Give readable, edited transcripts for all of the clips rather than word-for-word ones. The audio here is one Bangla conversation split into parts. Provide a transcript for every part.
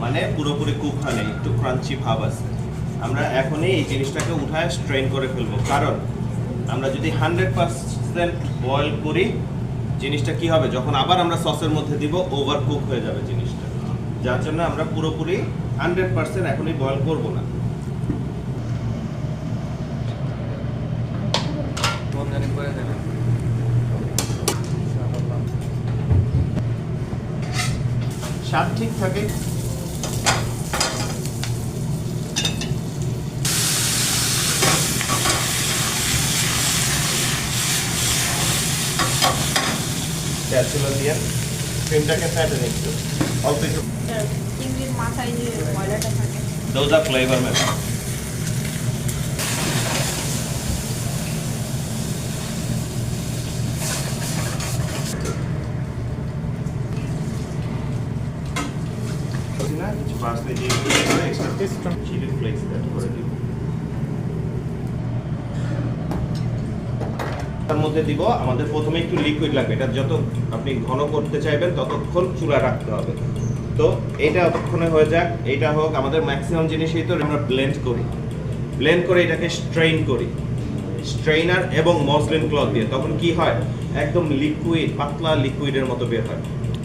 মানে পুরোপুরি কুক হয় না, একটু ক্রাঞ্চি ভাব আছে। আমরা এখনই এই জিনিসটাকে উঠায় স্ট্রেন করে ফেলবো, কারণ আমরা যদি 100% বয়েল করি জিনিসটা কি হবে, যখন আবার আমরা সসের মধ্যে দিব ওভার কুক হয়ে যাবে জিনিসটা, যার জন্য আমরা পুরোপুরি 100% এখনই বয়েল করবো না। স্বাদ ঠিক থাকে। ক্যালসিয়াম দিয়ে ক্রিমটাকে ফ্যাটে নিচ্ছি অল্প একটু। চিংড়ির মাথায় যে ময়লাটা থাকে, Those are flavor man. কিছু পার্সলে দিয়ে এক্সট্রা চিলি ফ্লেক্স অ্যাড করে দিব। তার মধ্যে দিব আমাদের প্রথমে একটু লিকুইড লাগবে, এটা যত আপনি ঘন করতে চাইবেন ততক্ষণ চুলা রাখতে হবে। তো এটা ততক্ষণে হয়ে যাক, এটা হোক। আমাদের ম্যাক্সিমাম জিনিসই তো আমরা ব্লেন্ড করে এটাকে স্ট্রেইন করি স্ট্রেইনার এবং মসলিন ক্লথ দিয়ে। তখন কি হয়, একদম লিকুইড, পাতলা লিকুইডের মতো বের হয়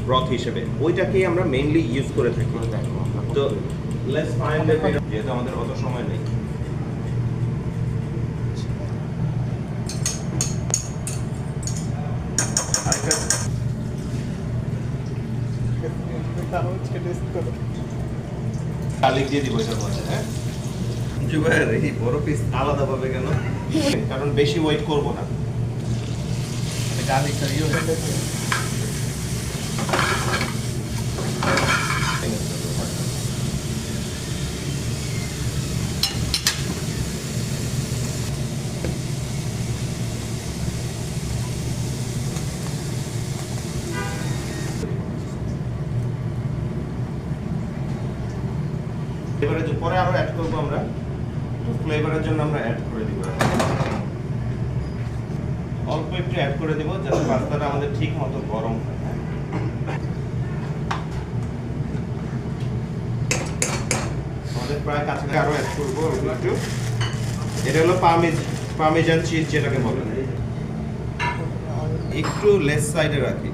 ব্রথ হিসেবে। ওইটাকেই আমরা মেইনলি ইউজ করে থাকি। তো লেটস ফাইন্ড দ্য, যেহেতু আমাদের অত সময় নেই, গার্লিক দিয়ে দিব এটার মধ্যে। হ্যাঁ জুবাইর, এই বড় পিস আলাদা পাবে কেন? কারণ বেশি ওয়েট করব না। গার্লিকটা ইয়ে হয়ে গেছে। এবারে যে পরে আরো অ্যাড করব আমরা, ফ্লেভারের জন্য আমরা অ্যাড করে দিব অল্প একটু অ্যাড করে দিব, যাতে পাস্তাটা আমাদের ঠিক মতো গরম হয়। আমাদের প্রায় কাছাকাছি আরো অ্যাড করব একটু। এটা হলো পার্মেজান চিজ যেটাকে বলে, একটু লেস সাইডে রাখি।